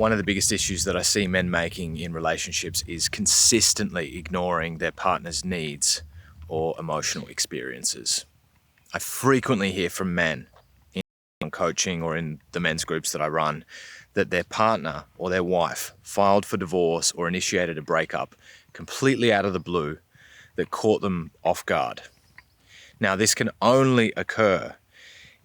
One of the biggest issues that I see men making in relationships is consistently ignoring their partner's needs or emotional experiences. I frequently hear from men in coaching or in the men's groups that I run that their partner or their wife filed for divorce or initiated a breakup completely out of the blue that caught them off guard. Now, this can only occur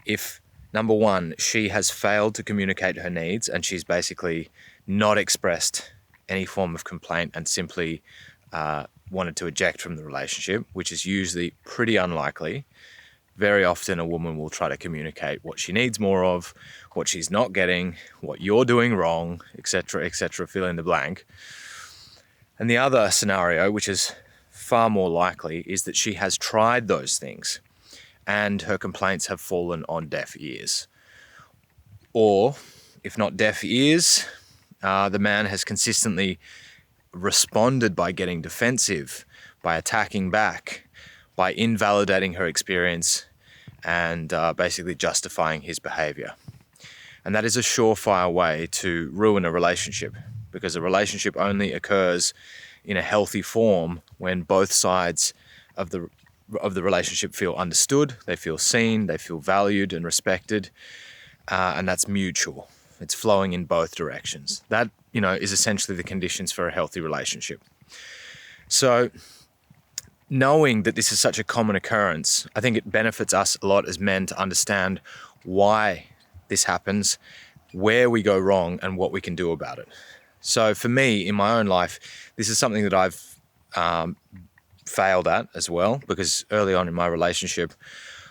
if, number one, she has failed to communicate her needs and she's basically not expressed any form of complaint and simply wanted to eject from the relationship, which is usually pretty unlikely. Very often a woman will try to communicate what she needs more of, what she's not getting, what you're doing wrong, etc., fill in the blank. And the other scenario, which is far more likely, is that she has tried those things and her complaints have fallen on deaf ears. Or, if not deaf ears, the man has consistently responded by getting defensive, by attacking back, by invalidating her experience and basically justifying his behavior. And that is a surefire way to ruin a relationship, because a relationship only occurs in a healthy form when both sides of the relationship feel understood, they feel seen, they feel valued and respected, and that's mutual. It's flowing in both directions. That, is essentially the conditions for a healthy relationship. So, knowing that this is such a common occurrence, I think it benefits us a lot as men to understand why this happens, where we go wrong, and what we can do about it. So for me, in my own life, this is something that I've failed at as well, because early on in my relationship,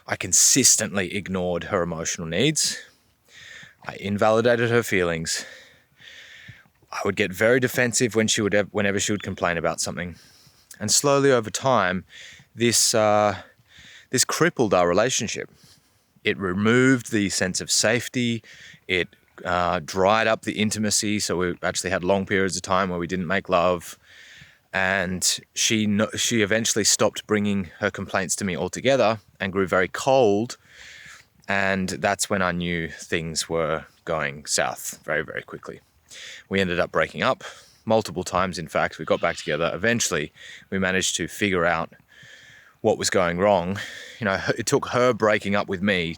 I consistently ignored her emotional needs. I invalidated her feelings. I would get very defensive whenever she would complain about something. And slowly over time, this crippled our relationship. It removed the sense of safety. It dried up the intimacy. So we actually had long periods of time where we didn't make love. And she eventually stopped bringing her complaints to me altogether and grew very cold. And that's when I knew things were going south very, very quickly. We ended up breaking up. Multiple times, in fact. We got back together. Eventually, we managed to figure out what was going wrong. It took her breaking up with me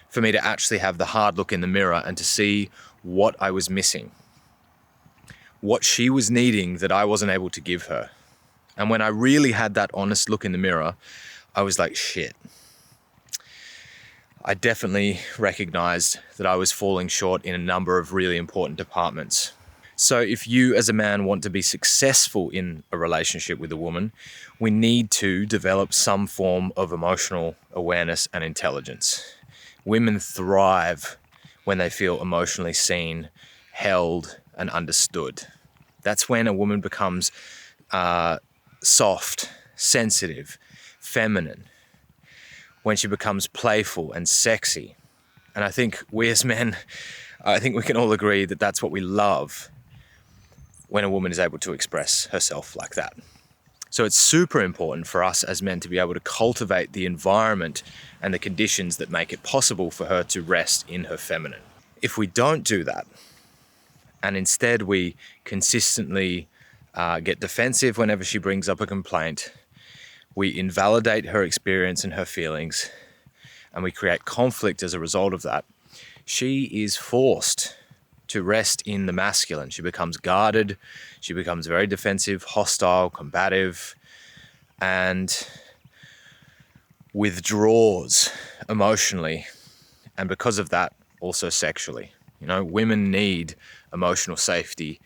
for me to actually have the hard look in the mirror and to see what I was missing, what she was needing that I wasn't able to give her. And when I really had that honest look in the mirror, I was like, shit. I definitely recognized that I was falling short in a number of really important departments. So if you as a man want to be successful in a relationship with a woman, we need to develop some form of emotional awareness and intelligence. Women thrive when they feel emotionally seen, held, and understood. That's when a woman becomes soft, sensitive, feminine, when she becomes playful and sexy. And I think we as men, I think we can all agree that that's what we love when a woman is able to express herself like that. So it's super important for us as men to be able to cultivate the environment and the conditions that make it possible for her to rest in her feminine. If we don't do that, and instead we consistently get defensive whenever she brings up a complaint, we invalidate her experience and her feelings, and we create conflict as a result of that, she is forced to rest in the masculine. She becomes guarded, she becomes very defensive, hostile, combative, and withdraws emotionally, and because of that, also sexually. Women need emotional safety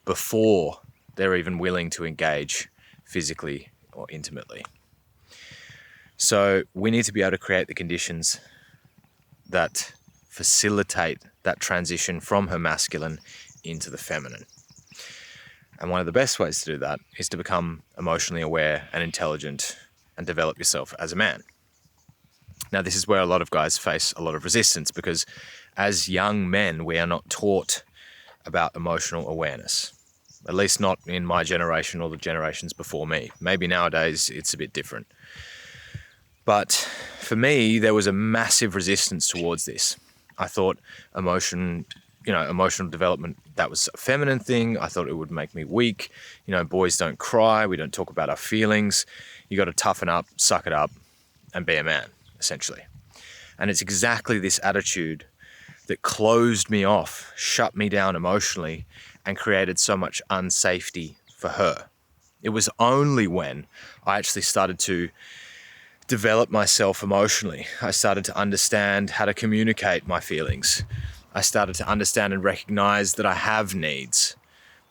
before they're even willing to engage physically or intimately. So we need to be able to create the conditions that facilitate that transition from her masculine into the feminine. And one of the best ways to do that is to become emotionally aware and intelligent and develop yourself as a man. Now, this is where a lot of guys face a lot of resistance, because as young men, we are not taught about emotional awareness. At least not in my generation or the generations before me. Maybe nowadays it's a bit different. But for me, there was a massive resistance towards this. I thought emotion emotional development, that was a feminine thing. I thought it would make me weak. Boys don't cry. We don't talk about our feelings. You got to toughen up, suck it up, and be a man, essentially. And it's exactly this attitude that closed me off, shut me down emotionally, and created so much unsafety for her. It was only when I actually started to develop myself emotionally, I started to understand how to communicate my feelings. I started to understand and recognize that I have needs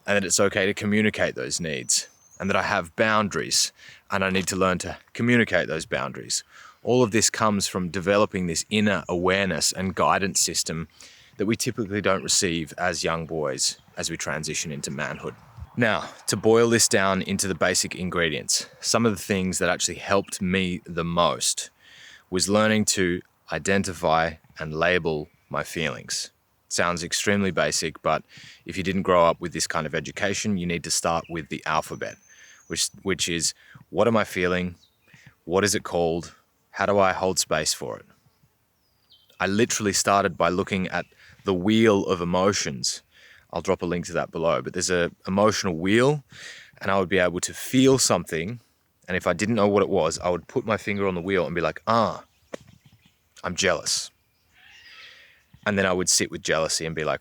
and that it's okay to communicate those needs, and that I have boundaries and I need to learn to communicate those boundaries. All of this comes from developing this inner awareness and guidance system that we typically don't receive as young boys as we transition into manhood. Now, to boil this down into the basic ingredients, some of the things that actually helped me the most was learning to identify and label my feelings. Sounds extremely basic, but if you didn't grow up with this kind of education, you need to start with the alphabet, which is, what am I feeling? What is it called? How do I hold space for it? I literally started by looking at the wheel of emotions. I'll drop a link to that below, but there's an emotional wheel, and I would be able to feel something, and if I didn't know what it was, I would put my finger on the wheel and be like, I'm jealous. And then I would sit with jealousy and be like,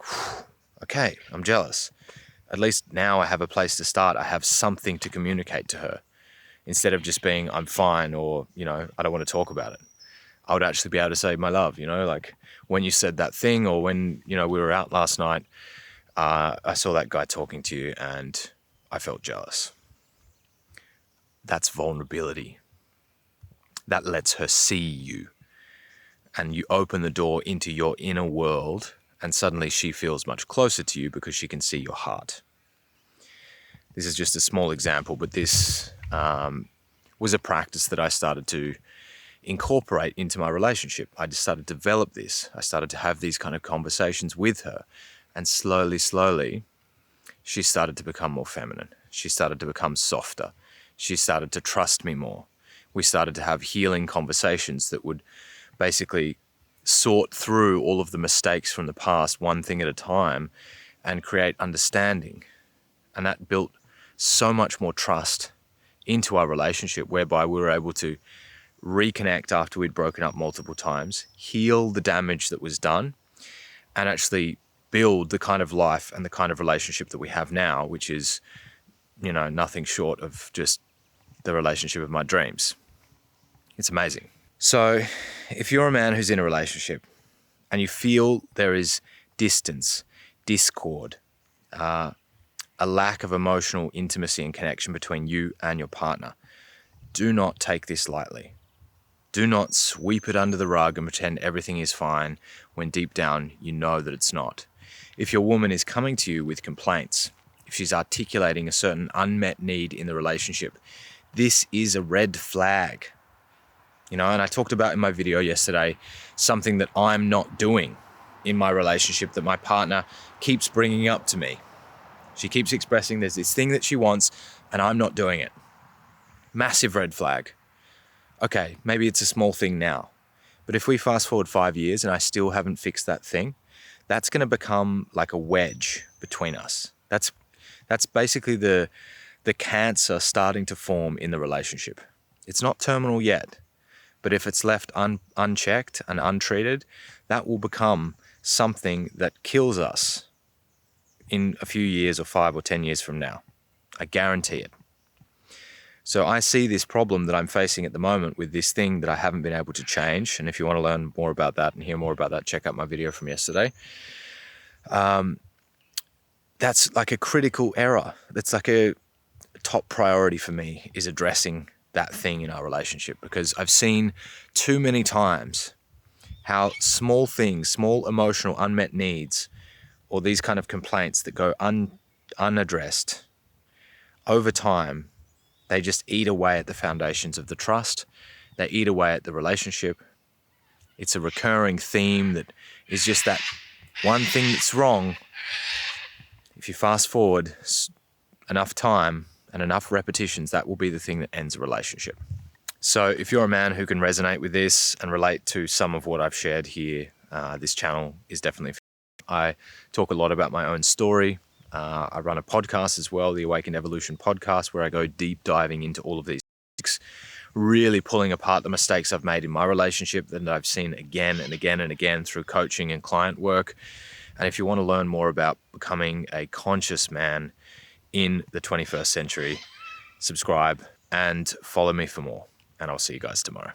okay, I'm jealous. At least now I have a place to start. I have something to communicate to her, instead of just being, I'm fine, or, I don't want to talk about it. I would actually be able to say, my love, like when you said that thing, or when, we were out last night, I saw that guy talking to you and I felt jealous. That's vulnerability. That lets her see you, and you open the door into your inner world, and suddenly she feels much closer to you because she can see your heart. This is just a small example, but this was a practice that I started to incorporate into my relationship. I just started to develop this. I started to have these kind of conversations with her, and slowly, she started to become more feminine. She started to become softer. She started to trust me more. We started to have healing conversations that would basically sort through all of the mistakes from the past, one thing at a time, and create understanding. And that built so much more trust into our relationship, whereby we were able to reconnect after we'd broken up multiple times, heal the damage that was done, and actually build the kind of life and the kind of relationship that we have now, which is, nothing short of just the relationship of my dreams. It's amazing. So if you're a man who's in a relationship and you feel there is distance, discord, a lack of emotional intimacy and connection between you and your partner, do not take this lightly. Do not sweep it under the rug and pretend everything is fine when deep down you know that it's not. If your woman is coming to you with complaints, if she's articulating a certain unmet need in the relationship, this is a red flag. And I talked about in my video yesterday something that I'm not doing in my relationship that my partner keeps bringing up to me. She keeps expressing there's this thing that she wants and I'm not doing it. Massive red flag. Okay, maybe it's a small thing now, but if we fast forward 5 years and I still haven't fixed that thing, that's going to become like a wedge between us. That's basically the cancer starting to form in the relationship. It's not terminal yet, but if it's left unchecked and untreated, that will become something that kills us in a few years, or 5 or 10 years from now. I guarantee it. So I see this problem that I'm facing at the moment with this thing that I haven't been able to change. And if you want to learn more about that and hear more about that, check out my video from yesterday. That's like a critical error. That's like a top priority for me, is addressing that thing in our relationship, because I've seen too many times how small things, small emotional unmet needs, or these kind of complaints that go unaddressed over time, they just eat away at the foundations of the trust. They eat away at the relationship. It's a recurring theme that is just that one thing that's wrong. If you fast forward enough time and enough repetitions, that will be the thing that ends a relationship. So if you're a man who can resonate with this and relate to some of what I've shared here, this channel is definitely I talk a lot about my own story. I run a podcast as well, the Awakened Evolution podcast, where I go deep diving into all of these topics, really pulling apart the mistakes I've made in my relationship that I've seen again and again and again through coaching and client work. And if you want to learn more about becoming a conscious man in the 21st century, subscribe and follow me for more. And I'll see you guys tomorrow.